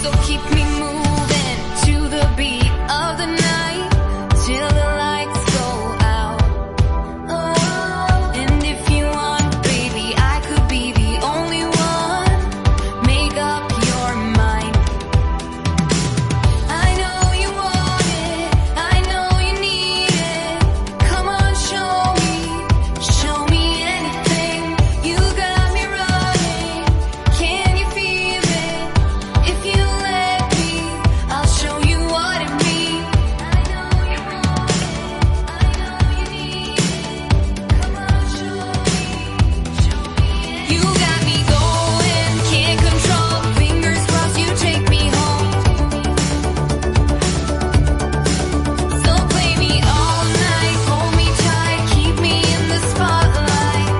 So keep me moving to the beat of the night till the lights go out. Oh, and if you want, baby, I could be the only one. Make up your mind. I know you want it, I know you need it. Come on, show me anything. You got me running, can you feel it? If you let me, I'll show you what it means. I know you want it, I know you need it. Come on, show me anything. You got me going, can't control. Fingers crossed you take me home. So play me all night, hold me tight, keep me in the spotlight.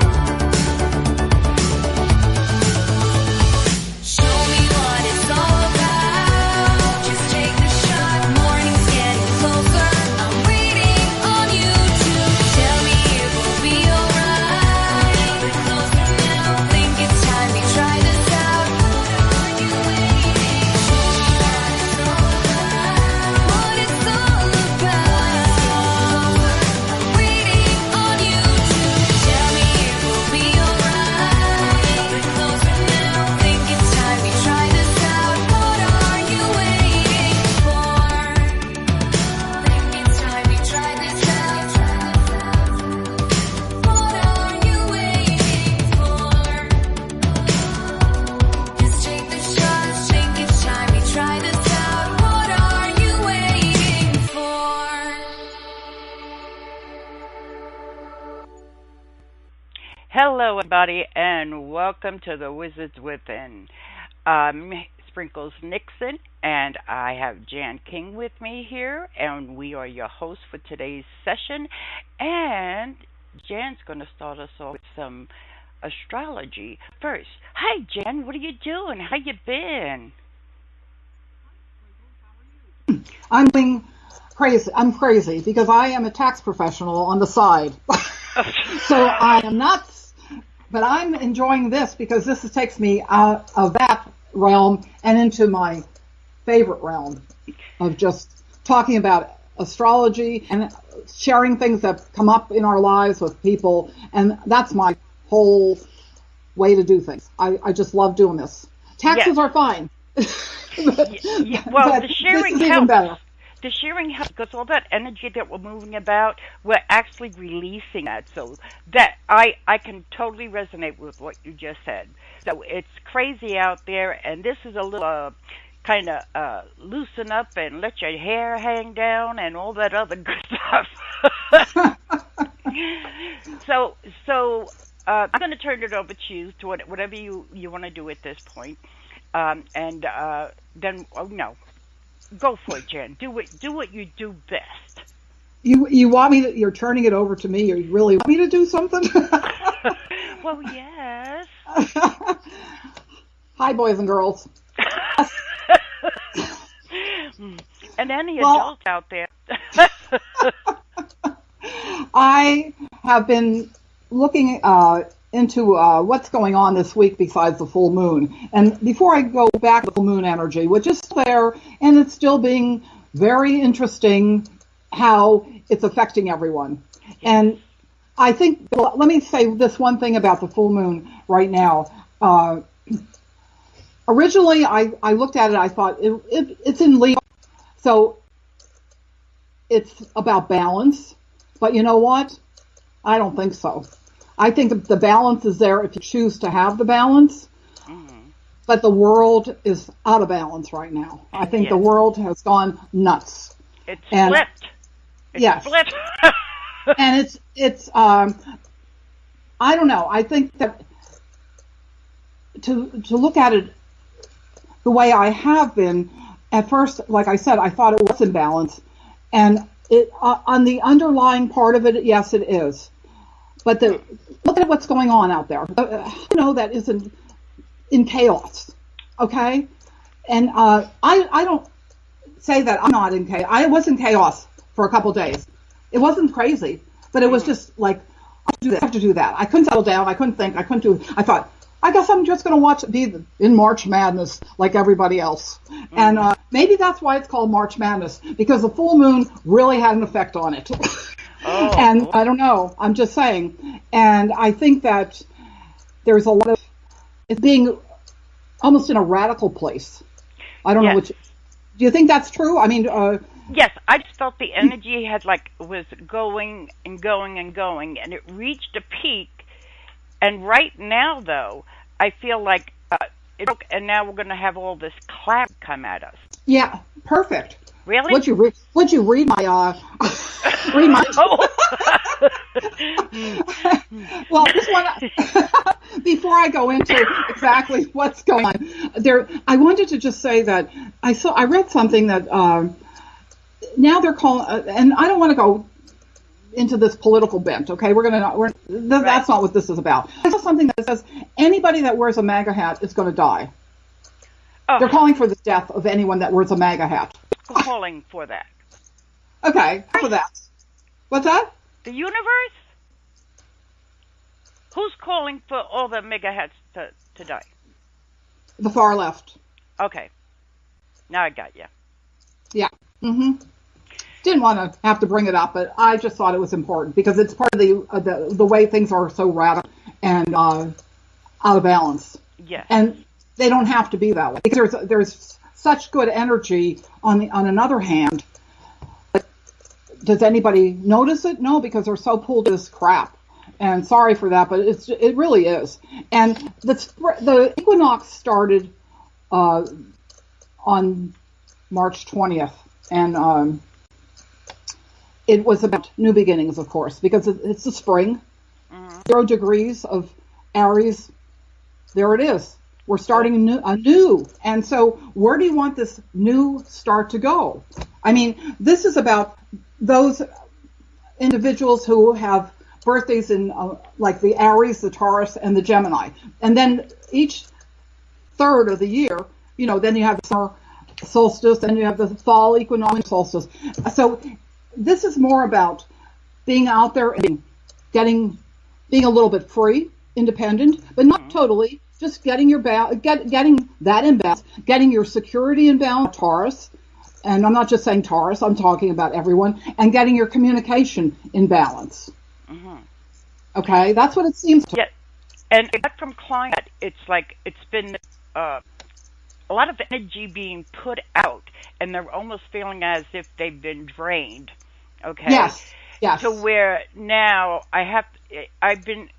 Show me what it's all about. Just take a shot, morning's getting closer. I'm waiting on you to tell me it will be alright. We're closer now, think it's time we try this out. What are you waiting for? What it's all about. I'm waiting on you to tell me it will be alright. We're closer now, think it's time we try this out. What are you waiting for? Think it's time we try this out. What are you waiting for? Just take the shot, think it's time we try this out. What are you waiting for? Hello, everybody, and welcome to the Wizards Within. Sprinkles Nixon, and I have Jan King with me here, and we are your hosts for today's session. And Jan's going to start us off with some astrology. First, hi, Jan. What are you doing? How you been? I'm being crazy. I'm crazy because I am a tax professional on the side. So I am nuts, but I'm enjoying this because this takes me out of that realm and into my favorite realm of just talking about astrology and sharing things that come up in our lives with people. And that's my whole way to do things. I just love doing this. Taxes are fine. Well, but the sharing this is even helps. better. The sharing helps because all that energy that we're moving about, we're actually releasing that. So that I can totally resonate with what you just said. So it's crazy out there, and this is a little kind of loosen up and let your hair hang down and all that other good stuff. So I'm going to turn it over to you to whatever you want to do at this point. And then, go for it, Jen. Do what you do best. You want me to, you're turning it over to me, or you really want me to do something? Well, yes. Hi, boys and girls. And any adult out there. I have been looking into what's going on this week besides the full moon. And before I go back to the full moon energy, which is there, and it's still being very interesting how it's affecting everyone. And I think, let me say this one thing about the full moon right now. Originally, I looked at it, I thought it's in Leo, so it's about balance. But you know what? I don't think so. I think the balance is there if you choose to have the balance. Mm-hmm. But the world is out of balance right now. I think the world has gone nuts. It's flipped. Yes. Flipped. And it's I don't know. I think that to look at it the way I have been, at first, like I said, I thought it was in balance. And it on the underlying part of it, yes, it is. But look at what's going on out there. That isn't in chaos, okay? And I don't say that I'm not in chaos. I was in chaos for a couple of days. It wasn't crazy, but it was just like, I have to do that. I couldn't settle down. I couldn't think. I thought, I guess I'm just going to be in March Madness like everybody else. And maybe that's why it's called March Madness, because the full moon really had an effect on it. And I don't know. I'm just saying. And I think that there's a lot of it's being almost in a radical place. I don't know which. Do you think that's true? I mean, yes, I just felt the energy had was going and going and going, and it reached a peak. And right now, though, I feel like and now we're going to have all this cloud come at us. Yeah, perfect. Really? Would you read my read my? Oh. Well, just want before I go into exactly what's going on there, I wanted to just say that I read something that now they're calling, and I don't want to go into this political bent. Okay, that's not what this is about. I saw something that says anybody that wears a MAGA hat is going to die. Oh. They're calling for the death of anyone that wears a MAGA hat. Calling for that. Okay, for that. What's that? The universe? Who's calling for all the MAGA hats to die? The far left. Okay. Now I got you. Yeah. Didn't want to have to bring it up, but I just thought it was important because it's part of the way things are so radical and out of balance. Yes. And they don't have to be that way because there's such good energy on another hand. Does anybody notice it? No, because they're so pulled to this crap. And sorry for that, but it really is. And the equinox started on March 20th, and it was about new beginnings, of course, because it's the spring. 0 degrees of Aries. There it is. We're starting anew. And so where do you want this new start to go? I mean, this is about those individuals who have birthdays in like the Aries, the Taurus, and the Gemini. And then each third of the year, then you have the summer solstice, and you have the fall equinox solstice. So this is more about being out there and being a little bit free, independent, but not totally. Just getting getting that in balance, getting your security in balance, Taurus, and I'm not just saying Taurus, I'm talking about everyone, and getting your communication in balance. Okay, that's what it seems to. Yeah, and I got from clients, it's like it's been a lot of energy being put out, and they're almost feeling as if they've been drained. Okay. Yes. To where now I've been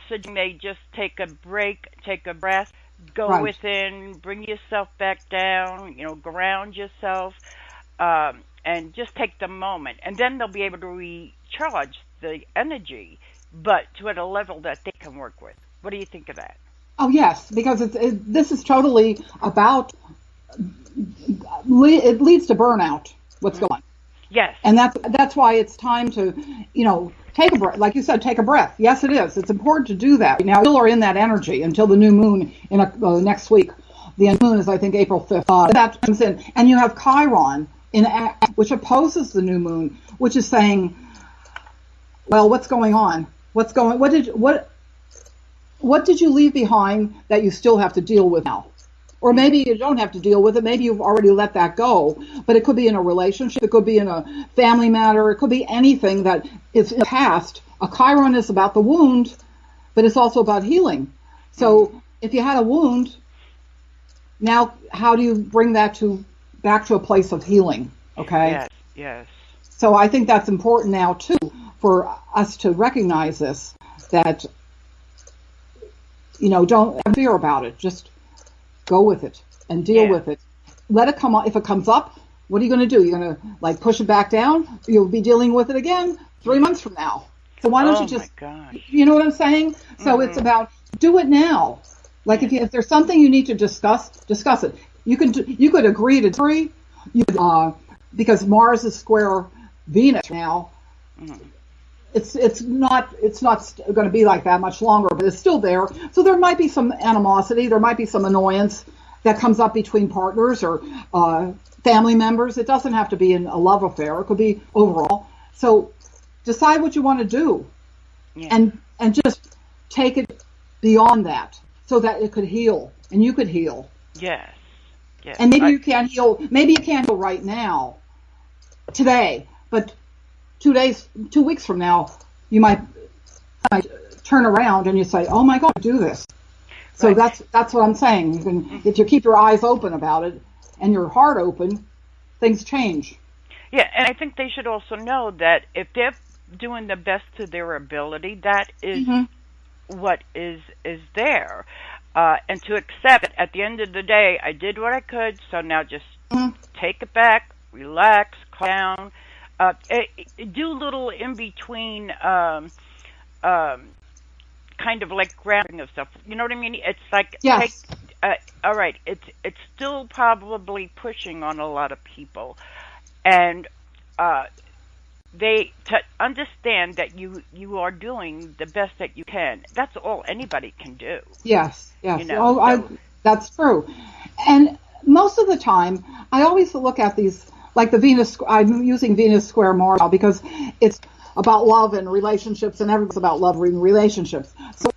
suggesting they just take a break, take a breath, go within, bring yourself back down, ground yourself, and just take the moment. And then they'll be able to recharge the energy, but to at a level that they can work with. What do you think of that? Oh, yes, because this is totally about, it leads to burnout, what's going on. Yes. And that's why it's time to, take a breath. Like you said, take a breath. Yes, it is. It's important to do that. Now, we still are in that energy until the new moon in next week. The new moon is, I think, April 5th. That comes in. And you have Chiron, which opposes the new moon, which is saying, well, what's going on? What did you leave behind that you still have to deal with now? Or maybe you don't have to deal with it. Maybe you've already let that go. But it could be in a relationship. It could be in a family matter. It could be anything that is in the past. A Chiron is about the wound, but it's also about healing. So if you had a wound, now how do you bring that back to a place of healing? Okay? Yes. So I think that's important now, too, for us to recognize this, that, don't have fear about it. Just go with it and deal with it. Let it come up. If it comes up, what are you going to do? You're going to push it back down? You'll be dealing with it again 3 months from now. So why don't you just, you know what I'm saying? So it's about do it now. Like if there's something you need to discuss it. You could agree to disagree. Because Mars is square Venus now. It's not going to be like that much longer, but it's still there. So there might be some animosity, there might be some annoyance that comes up between partners or family members. It doesn't have to be in a love affair. It could be overall. So decide what you want to do, and just take it beyond that, so that it could heal and you could heal. Yes. Yeah. And maybe you can't heal. Maybe you can't heal right now, today, but 2 weeks from now, you might turn around and you say, "Oh my God, do this." So Right. that's what I'm saying. You can, if you keep your eyes open about it and your heart open, things change. Yeah, and I think they should also know that if they're doing the best to their ability, that is Hmm. what is there, and to accept it. At the end of the day, I did what I could, so now just Hmm. take it back, relax, calm down, do little in between, um, kind of like grounding of stuff. You know what I mean? It's like take. Yes. All right, it's still probably pushing on a lot of people, and uh, they to understand that you are doing the best that you can. That's all anybody can do. Yes. You Yes. know. Oh, So that's true. And most of the time, I always look at these like the Venus. I'm using Venus square Mars now because it's about love and relationships, and everything's about love and relationships. So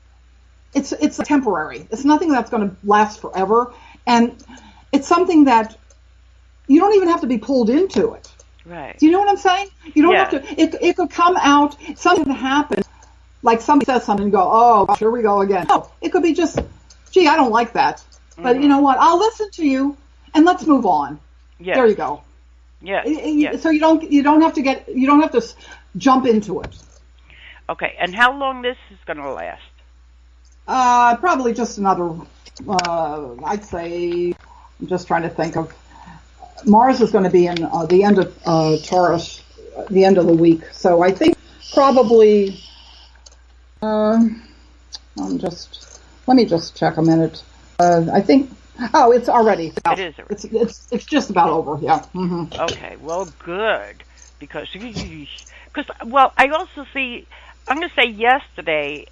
it's temporary. It's nothing that's going to last forever, and it's something that you don't even have to be pulled into it. right. Do you know what I'm saying? You don't have Yes. to. It could come out. Something that happens, like somebody says something, and go, "Oh, gosh, here we go again." No, it could be just, "Gee, I don't like that," but you know Mhm. what? I'll listen to you, and let's move on. There Yes. you go. Yes. Yes. So you don't have to jump into it. Okay. And how long this is going to last? Probably just another. I'd say. I'm just trying to think of. Mars is going to be in the end of Taurus, the end of the week. So I think probably. I'm just. Let me just check a minute. I think. Oh, it's already. Yeah, It is. it's just about over. Yeah. Hmm. Okay. Well, good because well, I also see. I'm going to say yesterday.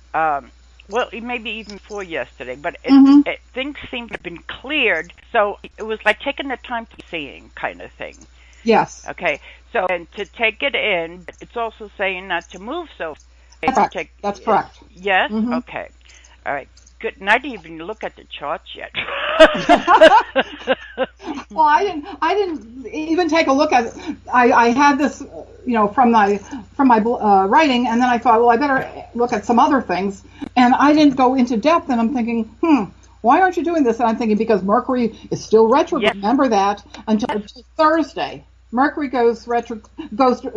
Well, maybe even before yesterday, but Hmm. things seem to have been cleared. So it was like taking the time to seeing kind of thing. Yes. Okay, so and to take it in, but it's also saying not to move so fast. That's To correct. take That's correct. yes, Hmm. okay, all right, good. And I didn't even look at the charts yet. Well, I didn't even take a look at it. I had this, from my writing, and then I thought, well, I better look at some other things, and I didn't go into depth. And I'm thinking, why aren't you doing this? And I'm thinking because Mercury is still retrograde. Yes, Remember that yes. until Thursday. Mercury goes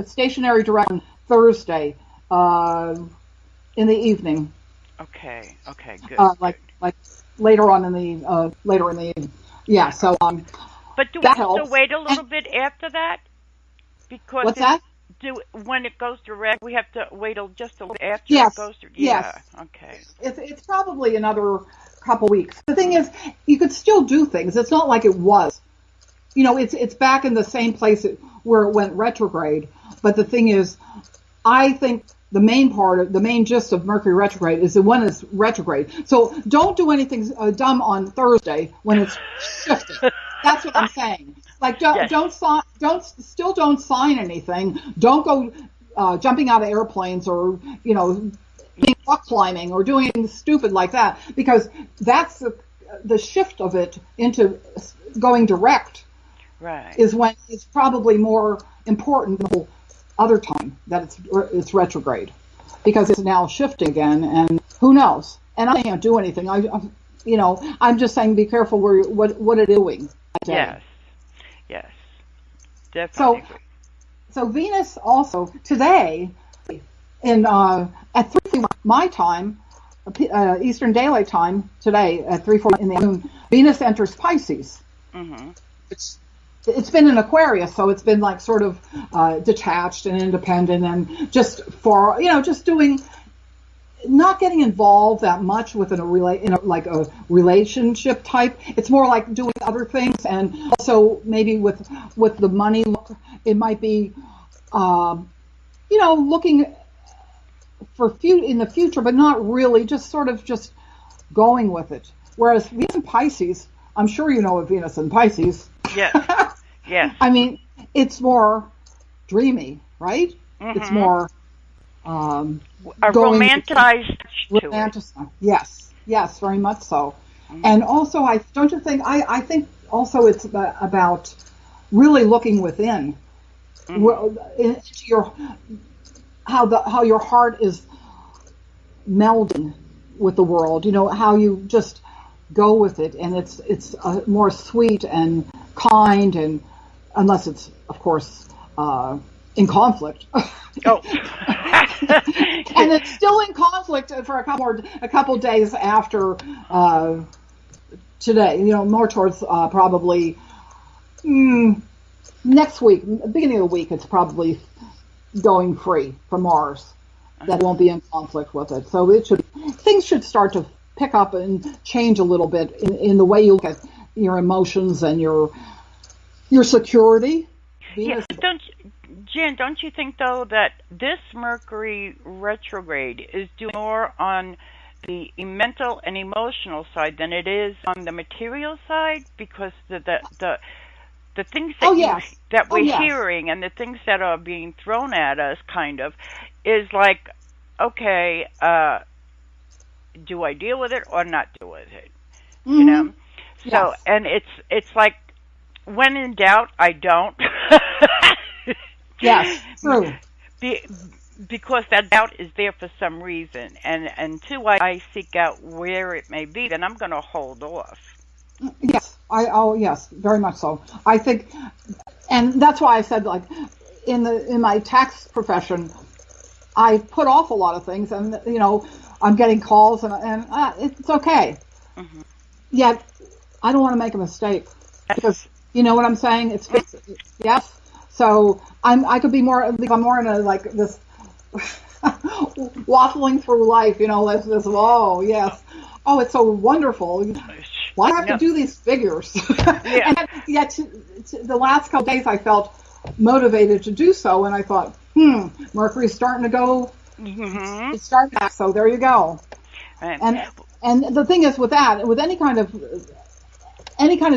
stationary direct on Thursday, in the evening, Okay, okay, good, good. like later in the evening. Yeah. So But do we that have to helps. wait a And little bit after that? Because what's it that? do when it goes direct, we have to wait just a little after it Yes, goes through. yes. Yeah, okay. It's probably another couple weeks. The thing is, you could still do things. It's not like it was. It's back in the same place where it went retrograde. But the thing is, I think the main gist of Mercury retrograde is that when it's retrograde. So don't do anything dumb on Thursday when it's shifting. That's what I'm saying. Like Yes. don't sign anything. Don't go jumping out of airplanes or rock climbing or doing anything stupid like that because that's the shift of it into going direct Right. is when it's probably more important than the whole other time that it's retrograde because it's now shifting again and who knows, and I can't do anything. I'm just saying be careful what it's doing that day. Yes. Yes. Definitely So agree. so Venus also today in at 3 my time, Eastern Daylight Time today at 3:40 in the afternoon, Venus enters Pisces. Mhm. It's been in Aquarius, so it's been like sort of detached and independent, and just just doing, not getting involved that much with like a relationship type. It's more like doing other things, and also maybe with the money, it might be, looking in the future, but not really, just going with it. Whereas Venus in Pisces, I'm sure you know what Venus in Pisces. Yes. Yes. I mean, it's more dreamy, right? It's Mhm. more A going romanticized touch to it. romantic. Yes, yes, very much so. Mhm. And also, don't you think? I think also it's about really looking within, into your how your heart is melding with the world. How you just go with it, and it's more sweet and kind, and unless it's of course in conflict. Oh. And it's still in conflict for a couple days after today. More towards probably next week, beginning of the week. It's probably going free from Mars. That won't be in conflict with it. So things should start to pick up and change a little bit in the way you look at your emotions and your security. Yeah, Jan, don't you think though that this Mercury retrograde is doing more on the mental and emotional side than it is on the material side? Because the things that that we're hearing and the things that are being thrown at us, kind of, is like, okay, do I deal with it or not deal with it? Mm-hmm. So, and it's like, when in doubt, I don't. Yes, true. Because that doubt is there for some reason, and until I seek out where it may be, then I'm going to hold off. Yes, yes, very much so. I think, and that's why I said, like, in my tax profession, I put off a lot of things, and I'm getting calls, and it's okay. Mm-hmm. Yet I don't want to make a mistake, because you know what I'm saying. It's yes. So I could be more. I'm more in a like this waffling through life. This. Oh yes. Oh, it's so wonderful. Why do I have to do these figures? Yeah. And yet, the last couple days, I felt motivated to do so, and I thought, Mercury's starting to go. Mm-hmm. It's starting back. So there you go. Right. And the thing is, with that, with any kind of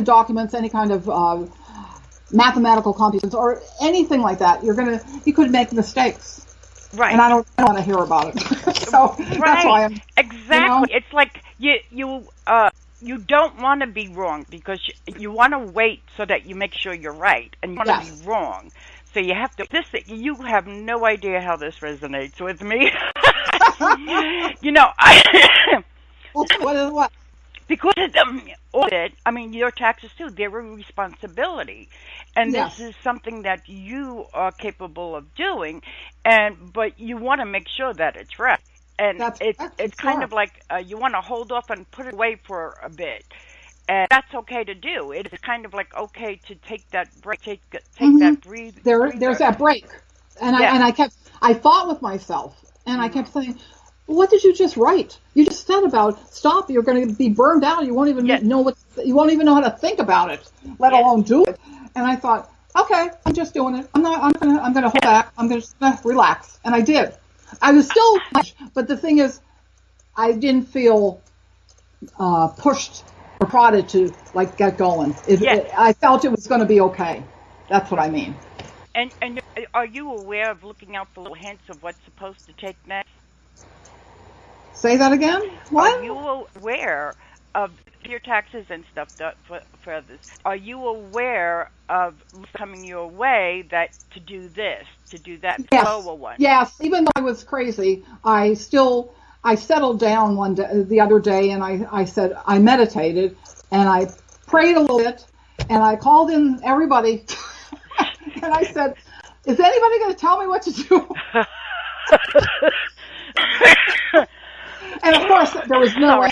documents, any kind of mathematical computations or anything like that, you could make mistakes. Right. And I don't want to hear about it. So right. That's why I'm exactly. It's like you don't want to be wrong, because you want to wait so that you make sure you're right, and you want to be wrong. So you have to. You have no idea how this resonates with me. What? Because of the audit, I mean, your taxes too, they're a responsibility. And this is something that you are capable of doing, but you want to make sure that it's right. And it's kind of like you want to hold off and put it away for a bit. And that's okay to do. It's kind of like okay to take that break, take that breathe. There's that break. And I fought with myself, and I kept saying, what did you just write? You just said about stop. You're going to be burned out. You won't even know you won't even know how to think about it, let alone do it. And I thought, okay, I'm just doing it. I'm going to hold back. I'm going to relax. And I did. I was still, but the thing is, I didn't feel pushed or prodded to like get going. I felt it was going to be okay. That's what I mean. And are you aware of looking out for little hints of what's supposed to take next? Say that again? What? Are you aware of your taxes and stuff for others? Are you aware of coming your way that to do this, to do that, lower one? Yes. Even though I was crazy, I settled down one day, the other day, and I said I meditated and I prayed a little bit, and I called in everybody, and I said, "Is anybody going to tell me what to do?" And of course, there was no way.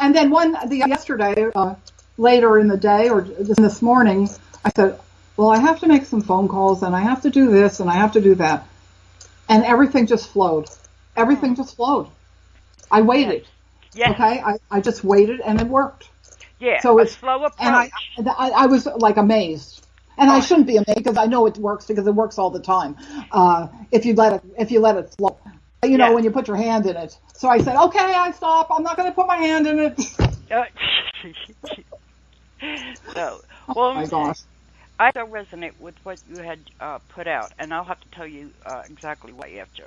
And then yesterday, later in the day or this morning, I said, well, I have to make some phone calls, and I have to do this, and I have to do that. And everything just flowed. Everything just flowed. I waited. Yeah. Okay? I just waited, and it worked. Yeah, so it's slow approach. And I was like amazed. And I shouldn't be amazed, because I know it works, because it works all the time. If you let it flow. When you put your hand in it. So I said, okay, I stop. I'm not going to put my hand in it. Oh my gosh. I so resonate with what you had put out, and I'll have to tell you exactly what after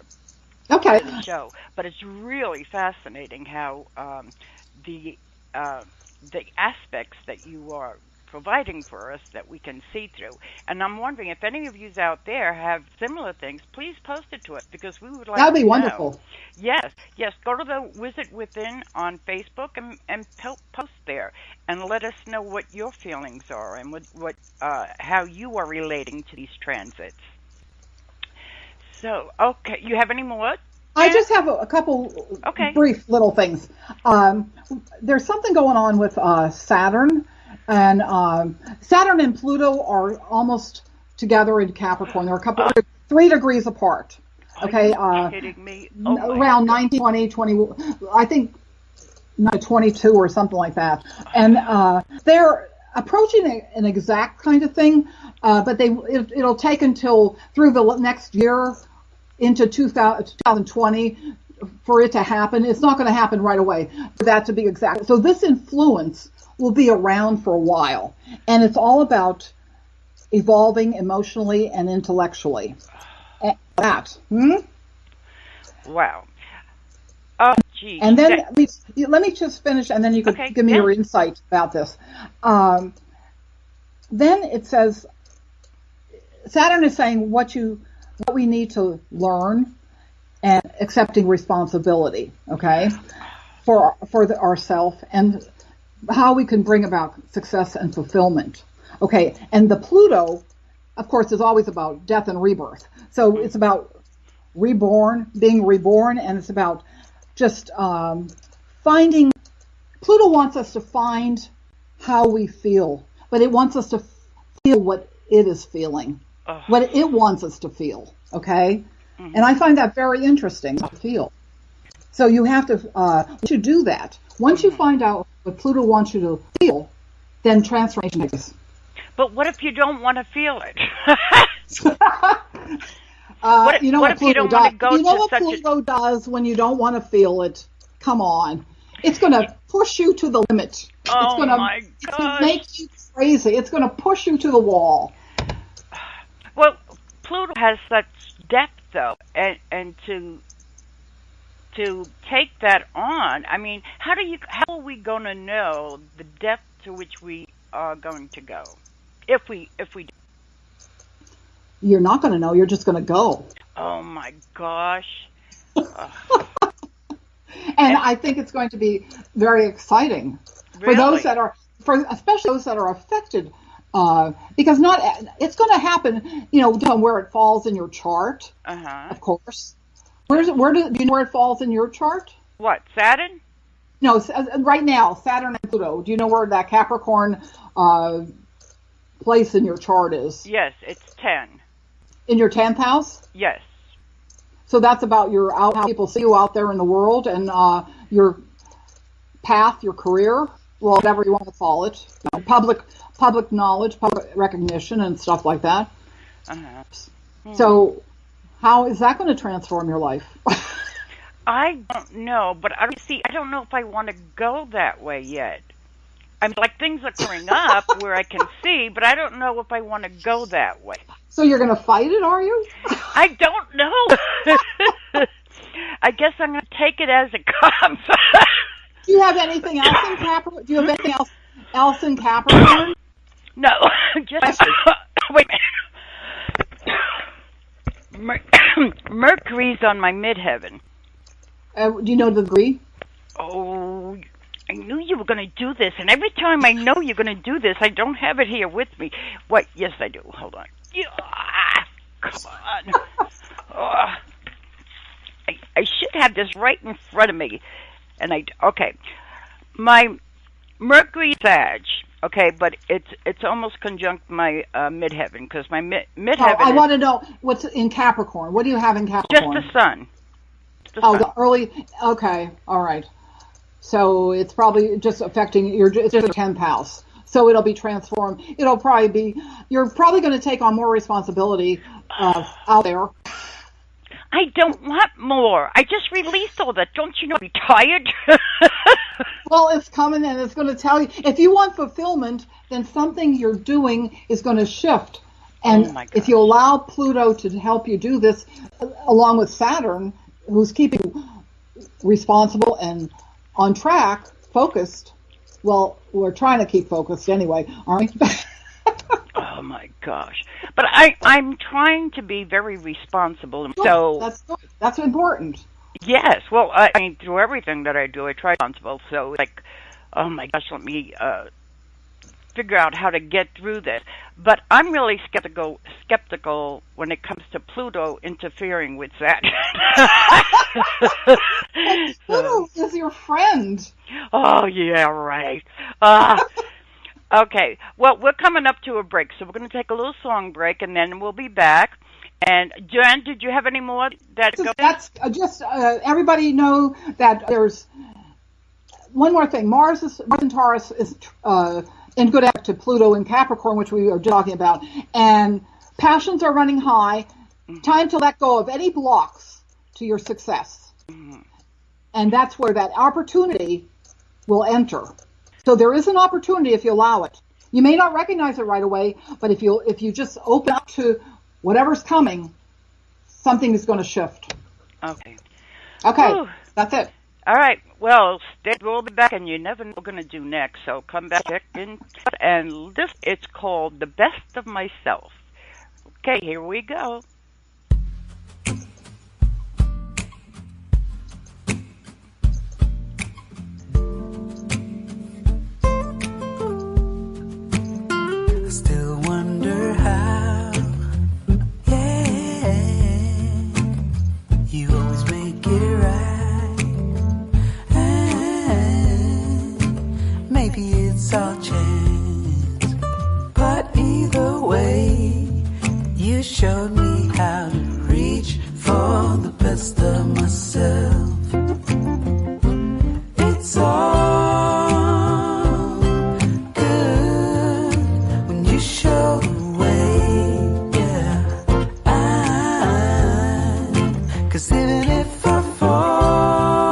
the show. But it's really fascinating how the aspects that you are providing for us that we can see through. And I'm wondering if any of you out there have similar things, please post it to us because we would like That'd to be know. wonderful. Yes, yes. Go to the Wizard Within on Facebook and post there and let us know what your feelings are and what how you are relating to these transits. So, okay, you have any more? I just have a couple brief little things. There's something going on with Saturn, and Saturn and Pluto are almost together in Capricorn. They're 3 degrees apart. Okay, are you kidding me? Around 19, 20, I think 22 or something like that. And they're approaching an exact kind of thing, but it'll take until through the next year into 2020 for it to happen. It's not going to happen right away for that to be exact. So this influence will be around for a while, and it's all about evolving emotionally and intellectually. And that. Wow. Oh, geez. And then let me just finish, and then you could give me your insight about this. Then it says Saturn is saying what we need to learn and accepting responsibility, okay, for ourself and how we can bring about success and fulfillment, okay. And the Pluto, of course, is always about death and rebirth. So it's about being reborn, and it's about just finding. Pluto wants us to find how we feel, but it wants us to feel what it is feeling. What it wants us to feel, okay? Mm-hmm. And I find that very interesting to feel. So you have to do that. Once you find out what Pluto wants you to feel, then transformation takes place. But what if you don't want to feel it? You know what Pluto does? You know what Pluto does when you don't want to feel it? Come on. It's going to push you to the limit. Oh, it's gonna, my gosh. It's going to make you crazy. It's going to push you to the wall. Well, Pluto has such depth, though, and to take that on, I mean, how are we going to know the depth to which we are going to go? If we do. You're not going to know. You're just going to go. Oh my gosh. And I think it's going to be very exciting for those that are, especially those that are affected. Because it's going to happen, on where it falls in your chart, of course. Do you know where it falls in your chart? What, Saturn? No, right now, Saturn and Pluto. Do you know where that Capricorn place in your chart is? Yes, it's 10. In your 10th house? Yes. So that's about how people see you out there in the world and your path, your career, well, whatever you want to call it, public knowledge, public recognition, and stuff like that. So how is that going to transform your life? I don't know, but I don't know if I want to go that way yet. I'm like, things are coming up where I can see, but I don't know if I want to go that way. So you're going to fight it, are you? I don't know. I guess I'm going to take it as it comes. Do you have anything else in Capricorn? Do you have anything else in Capricorn? No, just wait a minute. Mercury's on my midheaven. Do you know the degree? Oh, I knew you were going to do this, and every time I know you're going to do this, I don't have it here with me. What? Yes, I do. Hold on. Come on. I should have this right in front of me. And my Mercury Sag, but it's almost conjunct my midheaven, because my midheaven. I want to know what's in Capricorn. What do you have in Capricorn? Just the sun. The early. Okay, all right. So it's probably just affecting it's just a 10th house. So it'll be transformed. You're probably going to take on more responsibility out there. I don't want more. I just released all that. Don't you know I'm tired? Well, it's coming, and it's going to tell you. If you want fulfillment, then something you're doing is going to shift. And if you allow Pluto to help you do this, along with Saturn, who's keeping you responsible and on track, focused, Well, we're trying to keep focused anyway, aren't we? Oh my gosh! But I'm trying to be very responsible. Good. So That's good. That's important. yes, well, I mean, through everything that I do, I try to be responsible. So it's like, oh my gosh, let me figure out how to get through this. But I'm really skeptical when it comes to Pluto interfering with that. So, Pluto is your friend. oh yeah, right. Uh, okay. Well, we're coming up to a break, so we're going to take a little song break, and then we'll be back. And Jen, did you have any more that go? That's just everybody know that there's one more thing. Mars in Taurus is in good aspect to Pluto in Capricorn, which we were talking about, and passions are running high. Time to let go of any blocks to your success, and that's where that opportunity will enter. So there is an opportunity if you allow it. You may not recognize it right away, but if you just open up to whatever's coming, something is going to shift. Okay. Okay, Whew. that's it. All right. Well, we'll be back, and you never know what we're going to do next. So come back, check in, and this it's called "The Best of Myself." Okay, here we go. I still wonder how, yeah, you always make it right, and maybe it's all chance, but either way, you showed me how to reach for the best of myself. It's all show the way, yeah. 'Cause even if I fall,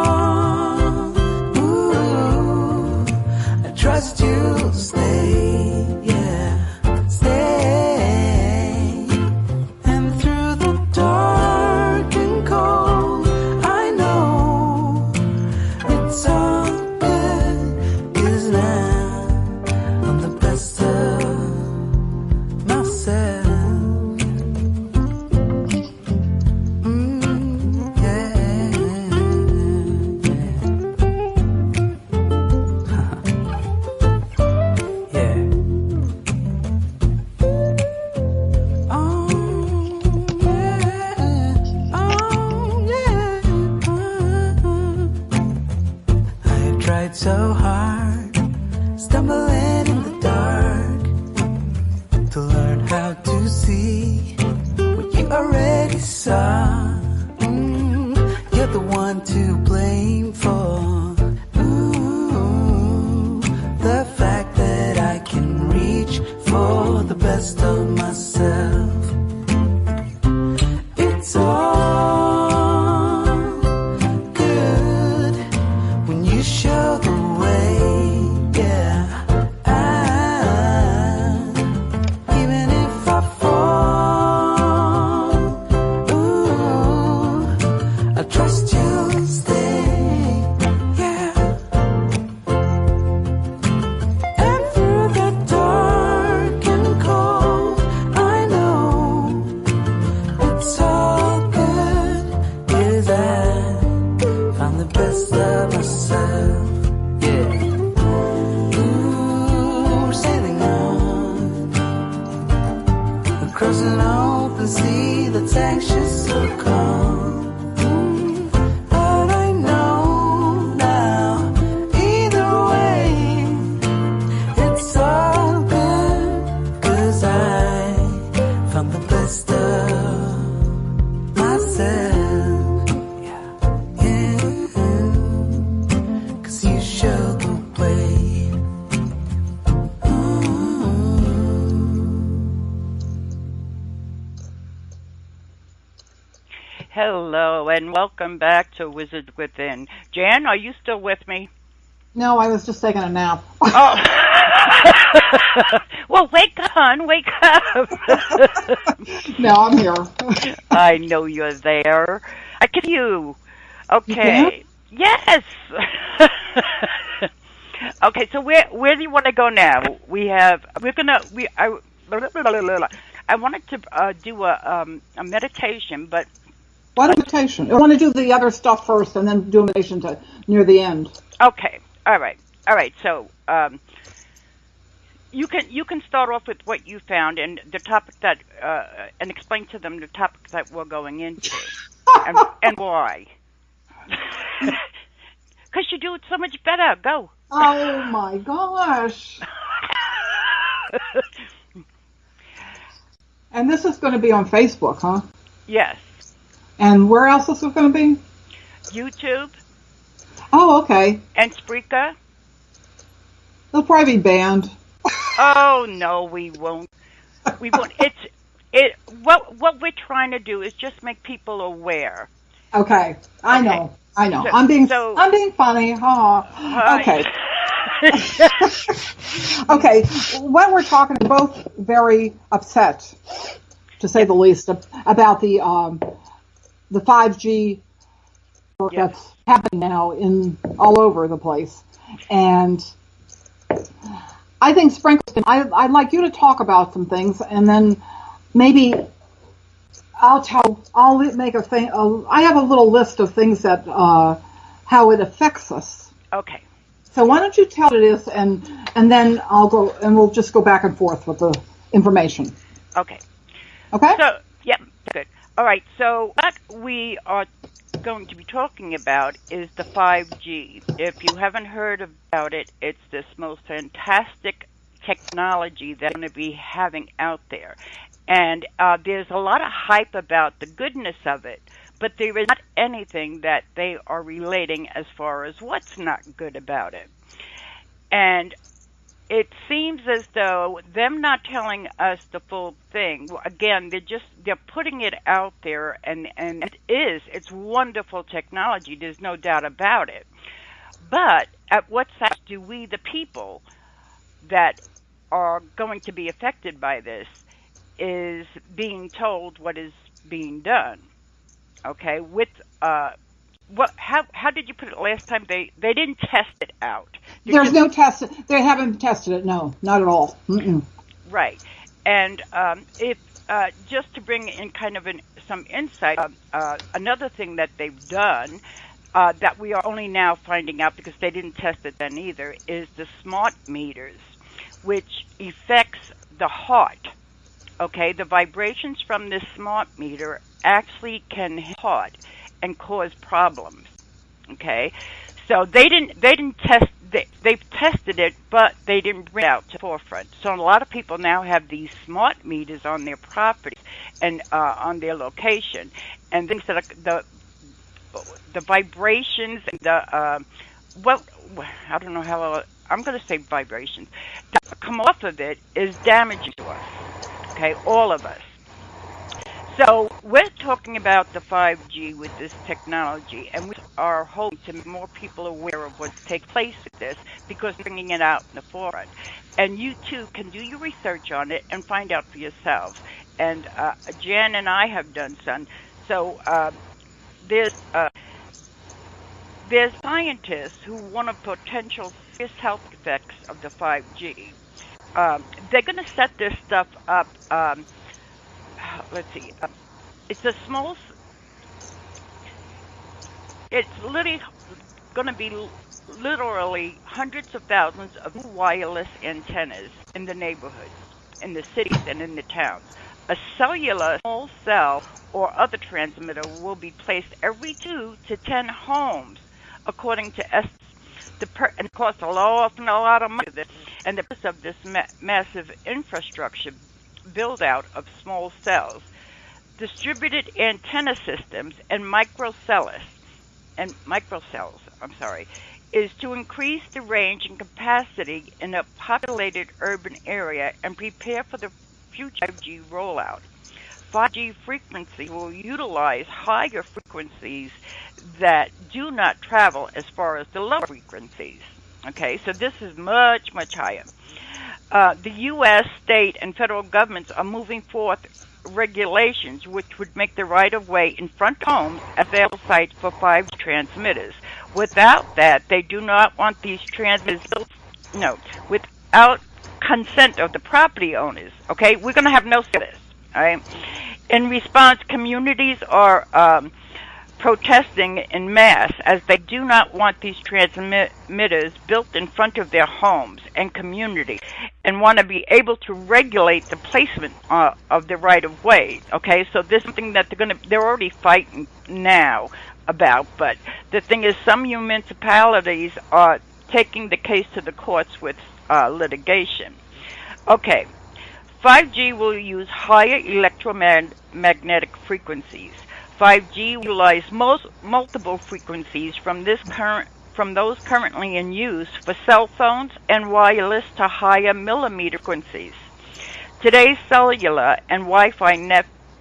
ooh, I trust you'll stay, yeah, stay. And through the dark and cold, I know it's all good, 'cause now I'm the best of myself. Yeah. Yeah. Oh, yeah. Oh, yeah. I have tried so hard, stumbling in the dark, to learn how to see what you already saw. You're the one to blame for the fact that I can reach for the best of myself. It's all good when you show the way, yeah. Even if I fall, ooh, I trust you'll stay, yeah. And through the dark and cold, I know it's all good, 'cause I found the best of myself, yeah. Ooh, sailing on across an open sea that's anxious or calm. But I know now, either way, it's all good, 'cause I found the best of myself, yeah, yeah. 'Cause you show the way. Hello, and welcome back to Wizard Within. Jan, are you still with me? No, I was just taking a nap. Oh. Well, wake up, hon. Wake up. No, I'm here. I know you're there. I can hear you. You Okay. Yes. Okay, so where do you want to go now? I wanted to do a meditation, but What meditation? I want to do the other stuff first, and then do a meditation near the end. okay, all right. So you can start off with what you found and the topic that and explain to them the topic that we're going into and why. Because you do it so much better. Go. Oh my gosh! And this is going to be on Facebook, huh? Yes. And where else is it going to be? YouTube. Oh, okay. And Spreaker. They'll probably be banned. Oh no, we won't. We won't. What we're trying to do is just make people aware. Okay, I know. So, I'm being funny. Okay. Okay. What we're talking, both very upset, to say the least, about the 5G that's happening now all over the place, and I think Sprinkles, I'd like you to talk about some things, and then maybe I'll make a thing. I have a little list of things that how it affects us. Okay. So why don't you tell it is, and then I'll go, and we'll just go back and forth with the information. Okay. Okay. So yeah, good. All right. So what we are going to be talking about is the 5G. If you haven't heard about it, it's this most fantastic technology that we're going to be having out there. And there's a lot of hype about the goodness of it, but there is not anything that they are relating as far as what's not good about it. And it seems as though them not telling us the full thing, again, they're putting it out there, and it's wonderful technology, there's no doubt about it. But at what size do we, the people that are going to be affected by this, is being told what is being done? Okay, with how did you put it last time? They didn't test it out. There's no test. They haven't tested it. No, not at all. Mm-mm. Right, and if just to bring in kind of some insight, another thing that they've done that we are only now finding out because they didn't test it then either is the smart meters, which affects the heart. Okay, the vibrations from this smart meter actually can hit the heart and cause problems. Okay, so they didn't test. They've tested it, but they didn't bring it out to the forefront. So a lot of people now have these smart meters on their properties and on their location, and things that are the vibrations and the I don't know how I'm going to say vibrations that come off of it is damaging to us. Okay, all of us. So we're talking about the 5G with this technology, and we are hoping to make more people aware of what's taking place with this because we're bringing it out in the forefront. And you too can do your research on it and find out for yourselves. And Jan and I have done some. So there's scientists who want to potential serious health effects of the 5G. They're going to set this stuff up. Let's see. It's a small. It's literally going to be literally hundreds of thousands of new wireless antennas in the neighborhoods, in the cities, and in the towns. A cellular small cell or other transmitter will be placed every 2 to 10 homes, according to estimates. And it costs a lot of money. And the purpose of this massive infrastructure build-out of small cells, distributed antenna systems, and microcells, is to increase the range and capacity in a populated urban area and prepare for the future 5G rollout. 5G frequency will utilize higher frequencies that do not travel as far as the lower frequencies. Okay, so this is much, much higher. The U.S., state, and federal governments are moving forth regulations which would make the right-of-way in front of homes available sites for 5G transmitters. Without that, they do not want these transmitters built no, without consent of the property owners. Okay, we're going to have no say in this. All right. In response, communities are protesting in mass as they do not want these transmitters built in front of their homes and community, and want to be able to regulate the placement of the right of way. Okay, so this is something that they're already fighting now about. But the thing is, some municipalities are taking the case to the courts with litigation. Okay, 5G will use higher electromagnetic frequencies. 5G utilize multiple frequencies from those currently in use for cell phones and wireless to higher millimeter frequencies. Today's cellular and Wi-Fi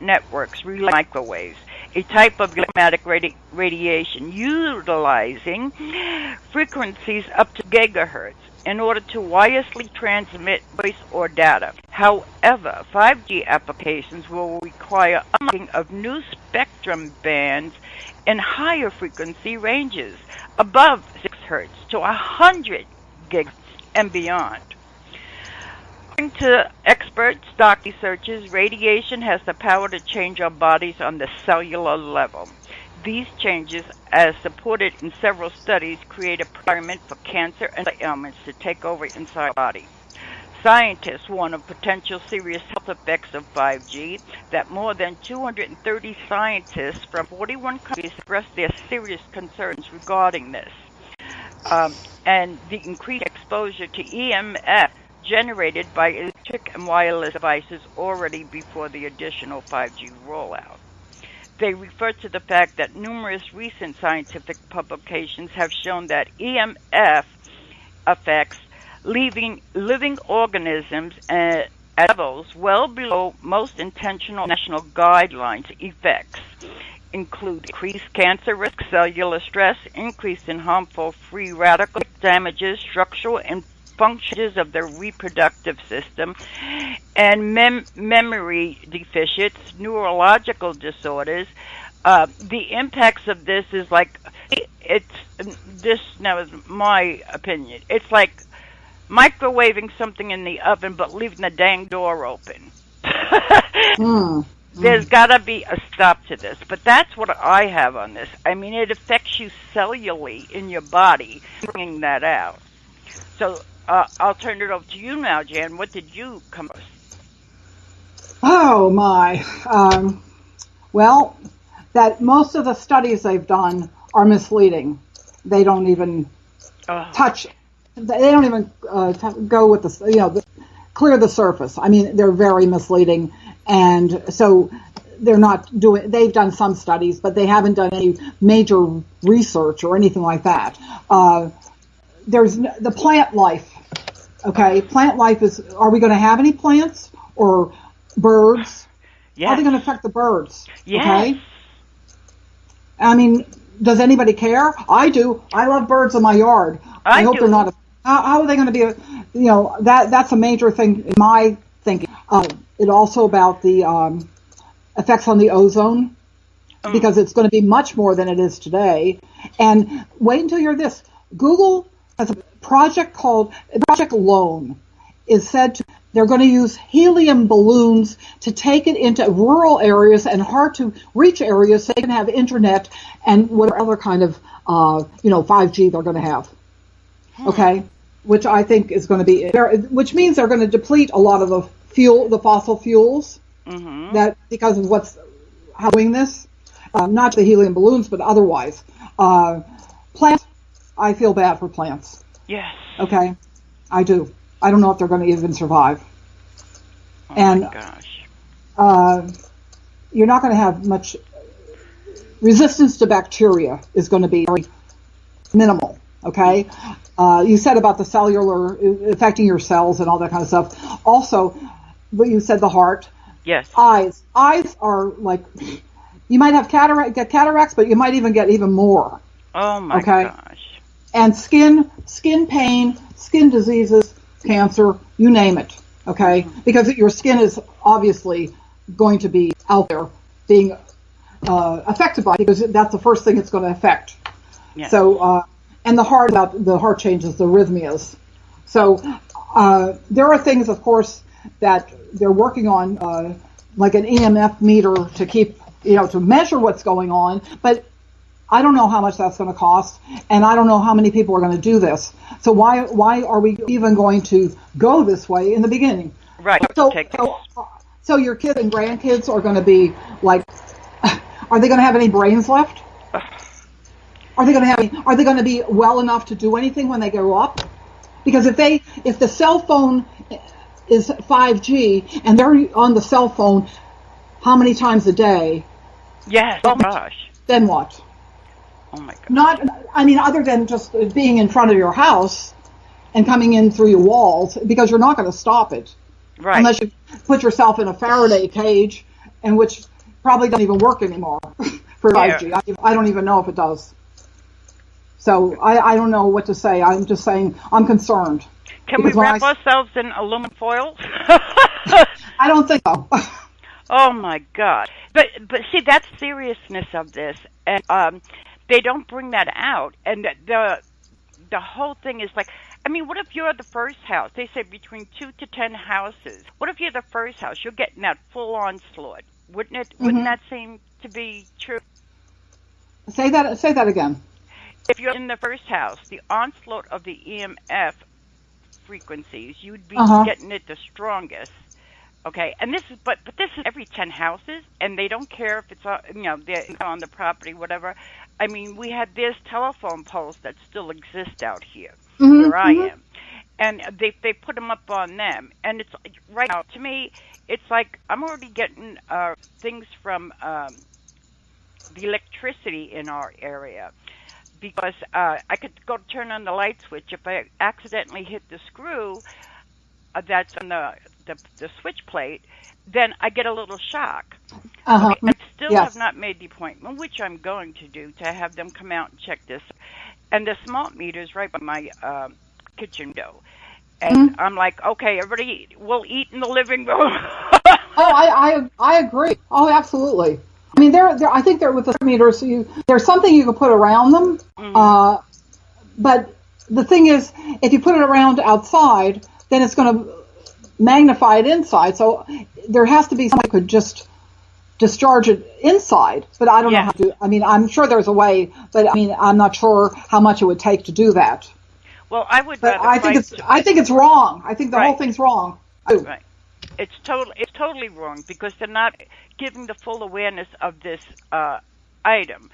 networks rely on microwaves, a type of electromagnetic radiation utilizing frequencies up to gigahertz in order to wirelessly transmit voice or data. However, 5G applications will require unlocking of new spectrum bands in higher frequency ranges, above 6 hertz to 100 gigs and beyond. According to expert stock researchers, radiation has the power to change our bodies on the cellular level. These changes, as supported in several studies, create a environment for cancer and other ailments to take over inside the body. Scientists warn of potential serious health effects of 5G that more than 230 scientists from 41 countries expressed their serious concerns regarding this. And the increased exposure to EMF generated by electric and wireless devices already before the additional 5G rollout. They refer to the fact that numerous recent scientific publications have shown that EMF affects living organisms at levels well below most intentional national guidelines. Effects include increased cancer risk, cellular stress, increase in harmful free radical damages, structural and functions of the reproductive system, and memory deficits, neurological disorders. The impacts of this is like, now is my opinion, it's like microwaving something in the oven but leaving the dang door open. There's got to be a stop to this. But that's what I have on this. I mean, it affects you cellularly in your body, bringing that out. So I'll turn it over to you now, Jan. What did you come up with? Oh, my. Well, that most of the studies they've done are misleading. They don't even touch. They don't even go with clear the surface. I mean, they're very misleading. And so they're not doing, they've done some studies, but they haven't done any major research or anything like that. There's the plant life. Okay. Plant life is, are we going to have any plants or birds? Yes. How are they going to affect the birds? Yes. Okay. I mean, does anybody care? I do. I love birds in my yard. I hope they're not. How are they going to be? That's a major thing in my thinking. It also about the effects on the ozone, because it's going to be much more than it is today. And wait until you hear this. Google has a project called Project Loan. Is said to, they're going to use helium balloons to take it into rural areas and hard to reach areas so they can have internet and whatever other kind of 5G they're going to have. Okay, which I think is going to be, which means they're going to deplete a lot of the fossil fuels. That because of what's doing this, not the helium balloons, but otherwise. Plants, I feel bad for plants. Yes. Okay, I do. I don't know if they're going to even survive. Oh and my gosh. You're not going to have much resistance to bacteria is going to be very minimal. Okay. You said about the cellular affecting your cells and all that kind of stuff. Also, what you said, the heart. Yes. Eyes are like, you might have cataracts, but you might even get even more. Oh my gosh. And skin pain, skin diseases, cancer, you name it. Okay. Because your skin is obviously going to be out there being affected by it, because that's the first thing it's going to affect. Yes. So, and the heart changes, the arrhythmias. So there are things, of course, that they're working on, like an EMF meter to keep, to measure what's going on. But I don't know how much that's going to cost, and I don't know how many people are going to do this. So why are we even going to go this way in the beginning? Right. So your kids and grandkids are going to be like, are they going to have any brains left? Are they going to be well enough to do anything when they grow up? Because if the cell phone is 5G and they're on the cell phone how many times a day? Yes. Oh gosh. Then what? Oh my God. Other than just being in front of your house and coming in through your walls, because you're not going to stop it. Right. Unless you put yourself in a Faraday cage, and which probably doesn't even work anymore for 5G. I don't even know if it does. So I don't know what to say. I'm just saying I'm concerned. Can we wrap ourselves in aluminum foil? I don't think so. Oh my God! But see, that's seriousness of this, and they don't bring that out. And the whole thing is like, what if you're the first house? They say between 2 to 10 houses. What if you're the first house? You're getting that full onslaught, wouldn't it? Mm-hmm. Wouldn't that seem to be true? Say that again. If you're in the first house, the onslaught of the EMF frequencies, you'd be getting it the strongest. Okay, and this is this is every 10 houses, and they don't care if it's they're on the property, whatever. We have this telephone poles that still exist out here where I am, and they put them up on them, and it's right now to me, it's like I'm already getting things from the electricity in our area. Because I could go turn on the light switch. If I accidentally hit the screw that's on the switch plate, then I get a little shock. Okay, I still have not made the appointment, which I'm going to do, to have them come out and check this. And the smart meter is right by my kitchen window. And I'm like, okay, everybody will eat in the living room. I agree. Oh, absolutely. I think with the meters, there's something you can put around them. But the thing is, if you put it around outside, then it's going to magnify it inside. So there has to be something that could just discharge it inside. But I don't know how to. I'm sure there's a way, but I'm not sure how much it would take to do that. Well, I would. But I think it's wrong. I think the whole thing's wrong. Right. It's totally wrong, because they're not giving the full awareness of this item,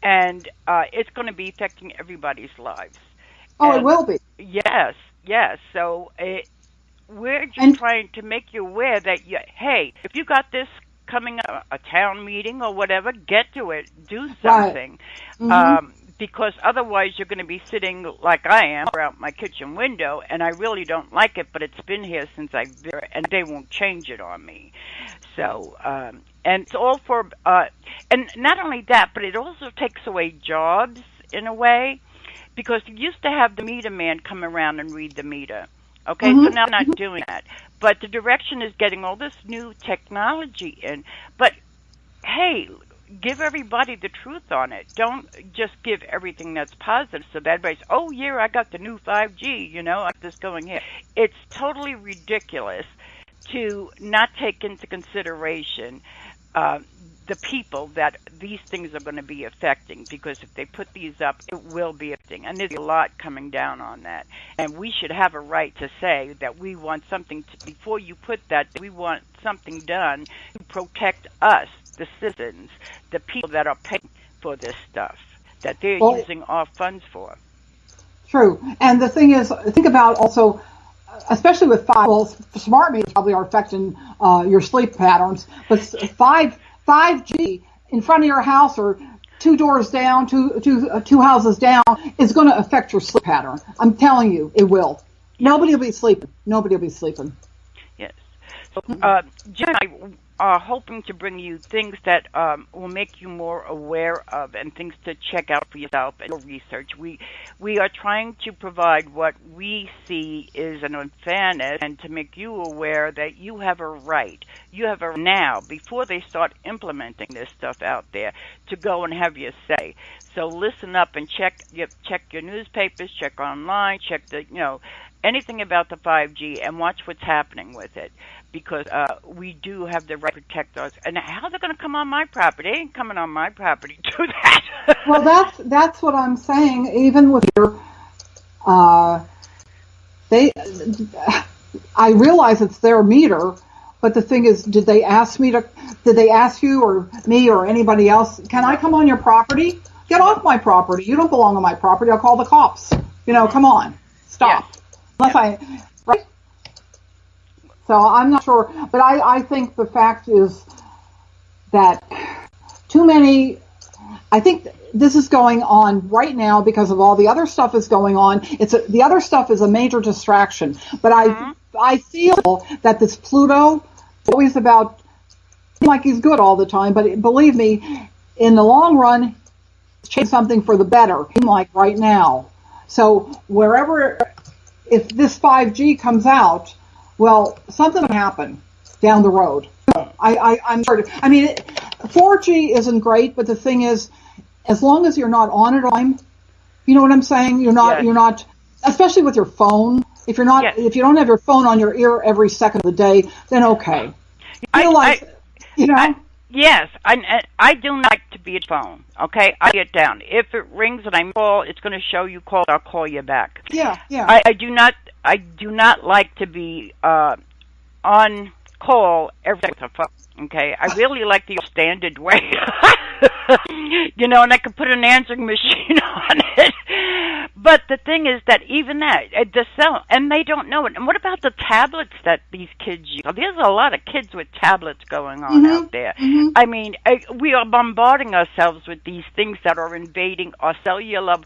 and it's going to be affecting everybody's lives. Oh, and it will be. Yes. So we're just trying to make you aware that hey, if you got this coming up, a town meeting or whatever, get to it, do something. Right. Because otherwise you're going to be sitting like I am out my kitchen window, and I really don't like it, but it's been here since I've been here, and they won't change it on me. So, and it's all for, and not only that, but it also takes away jobs in a way, because you used to have the meter man come around and read the meter. Okay, so now I'm not doing that. But the direction is getting all this new technology in. But, hey, give everybody the truth on it. Don't just give everything that's positive so that everybody's, oh, yeah, I got the new 5G, I'm just going here. It's totally ridiculous to not take into consideration the people that these things are going to be affecting, because if they put these up, it will be affecting. And there's a lot coming down on that. And we should have a right to say that we want something before you put that, we want something done to protect us, the citizens, the people that are paying for this stuff, that they're using our funds for. True. And the thing is, think about also, especially with 5G probably are affecting your sleep patterns, but 5G in front of your house or 2 doors down, two houses down, is going to affect your sleep pattern. I'm telling you, it will. Nobody will be sleeping. Yes. So, Jen and I are hoping to bring you things that will make you more aware of, and things to check out for yourself and your research. We are trying to provide what we see is an unfairness, and to make you aware that you have a right. You have a now, before they start implementing this stuff out there, to go and have your say. So listen up and check your newspapers, check online, check the anything about the 5G and watch what's happening with it, because we do have the right to protect us. And how they're going to come on my property? They ain't coming on my property to that. Well, that's what I'm saying. Even with your, they, I realize it's their meter, but the thing is, did they ask you or me or anybody else, can I come on your property? Get off my property. You don't belong on my property. I'll call the cops. Come on. Stop. Yes. Right? So I'm not sure, but I think the fact is that I think this is going on right now because of all the other stuff is going on. The other stuff is a major distraction, but I feel that this Pluto is always about, like he's good all the time, but believe me, in the long run, change something for the better, like right now. So if this 5G comes out, well, something will happen down the road. I'm sure. 4G isn't great, but the thing is, as long as you're not on it all the time, you know what I'm saying? You're not, especially with your phone. If you don't have your phone on your ear every second of the day, then okay. Yes, I do not like to be at phone. Okay, I get down. If it rings and I call, it's going to show you called. I'll call you back. Yeah. I do not like to be on call every day with a phone. Okay, I really like the standard way. And I could put an answering machine on it. But the thing is that even that, the cell, and they don't know it. And what about the tablets that these kids use? There's a lot of kids with tablets going on out there. Mm-hmm. We are bombarding ourselves with these things that are invading our cellular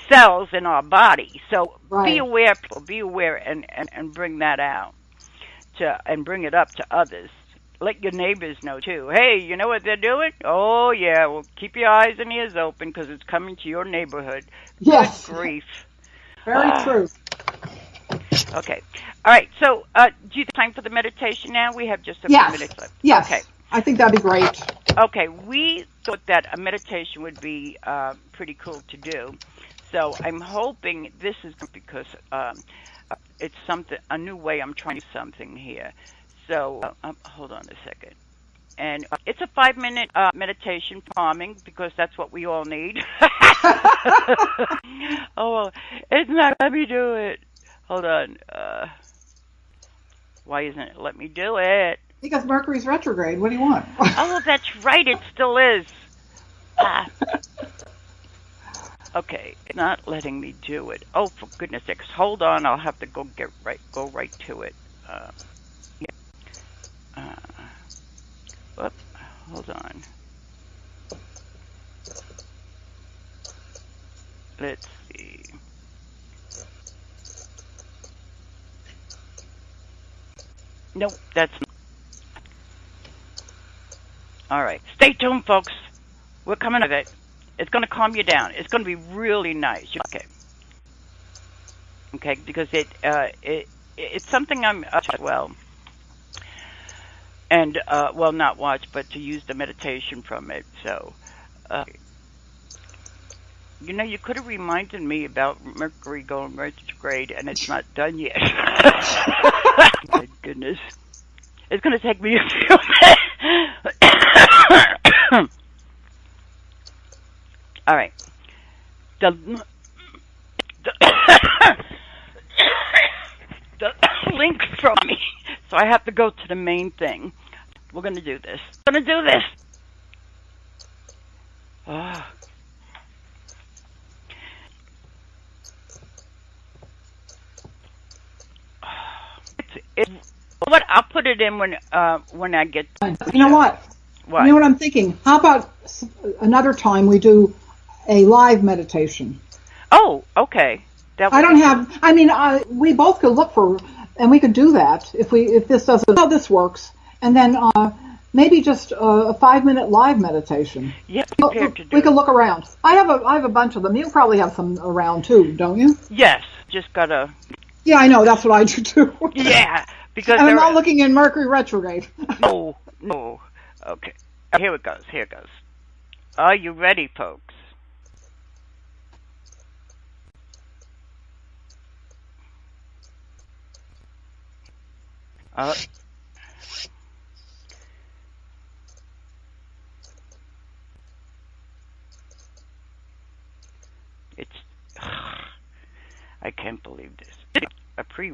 cells in our body. So Be aware, people, be aware, and bring that out and bring it up to others. Let your neighbors know, too. Hey, you know what they're doing? Oh, yeah, well, keep your eyes and ears open because it's coming to your neighborhood. Yes. Good grief. Very true. Okay. All right, so do you have time for the meditation now? We have just a few minutes left. Yes. Okay. I think that'd be great. Okay, we thought that a meditation would be pretty cool to do. So I'm hoping this is because it's a new way I'm trying to do something here. So, hold on a second. And it's a 5-minute meditation calming because that's what we all need. Oh, it's not let me do it. Hold on. Why isn't it let me do it? Because Mercury's retrograde. What do you want? Oh, that's right. It still is. Okay, it's not letting me do it. Oh, for goodness sakes. Hold on. I'll have to go right to it. Hold on. Let's see. Nope, that's not. All right. Stay tuned, folks. We're coming with it. It's going to calm you down. It's going to be really nice. Okay. Okay, because it's something I'm well. And, not watch, but to use the meditation from it. So, you could have reminded me about Mercury going retrograde, and it's not done yet. My goodness. It's going to take me a few minutes. All right. The link from me. So I have to go to the main thing. We're going to do this. Oh. What I'll put it in when I get. You know what? You know what I'm thinking? How about another time we do a live meditation? Oh, okay. We both could look for, and we could do that if this doesn't, how this works, and then maybe just a 5-minute live meditation. Yeah, we could look around. I have a bunch of them. You probably have some around too, don't you? Yes, just gotta. Yeah, I know. That's what I do too. Yeah, because and I'm not looking in Mercury retrograde. No. Okay, here it goes. Are you ready, folks? Uh, it's. I can't believe this. A pre.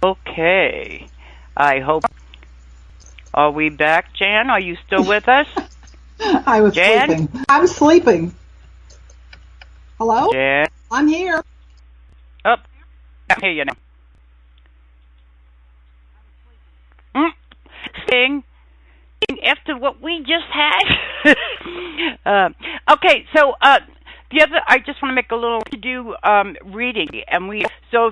Okay. I hope. Are we back, Jan? Are you still with us? I was Jan? sleeping. I'm sleeping. Hello? Jan? I'm here. Oh, I hear you now. Thing after what we just had. Okay, so the other, I just want to make a little to do reading, and we. So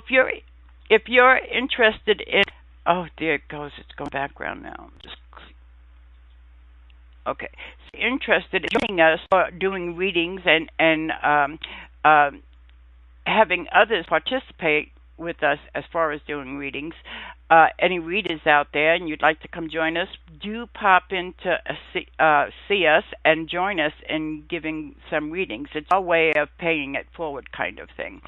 if you're interested in, oh, there it goes. It's going background now. Just okay. So interested in joining us doing readings and having others participate with us as far as doing readings. Any readers out there and you'd like to come join us, do pop in to see us and join us in giving some readings. It's our way of paying it forward kind of thing.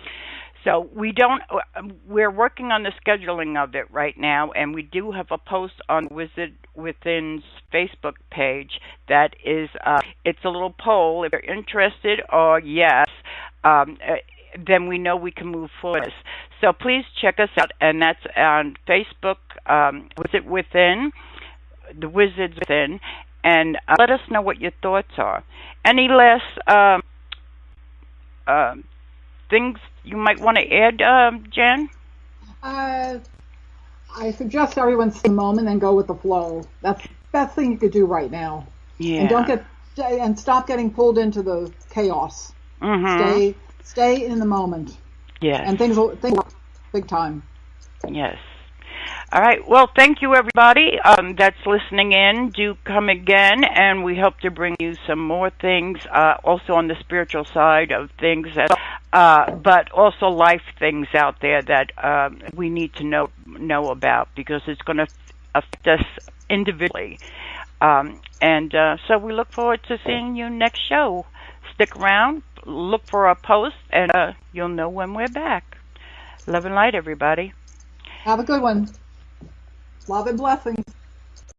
So we're working on the scheduling of it right now, and we do have a post on Wizard Within's Facebook page that is, it's a little poll. If you're interested or yes, then we know we can move forward. So please check us out, and that's on Facebook, Wizard Within, the Wizards Within, and let us know what your thoughts are. Any last things you might want to add, Jan? I suggest everyone stay in the moment and go with the flow. That's the best thing you could do right now. Yeah. And stop getting pulled into the chaos. Mm-hmm. Stay in the moment. Yes. And things will work big time. Yes. All right. Well, thank you, everybody that's listening in. Do come again, and we hope to bring you some more things, also on the spiritual side of things, but also life things out there that we need to know about, because it's going to affect us individually. So we look forward to seeing you next show. Stick around, look for our post, and you'll know when we're back. Love and light, everybody. Have a good one. Love and blessings.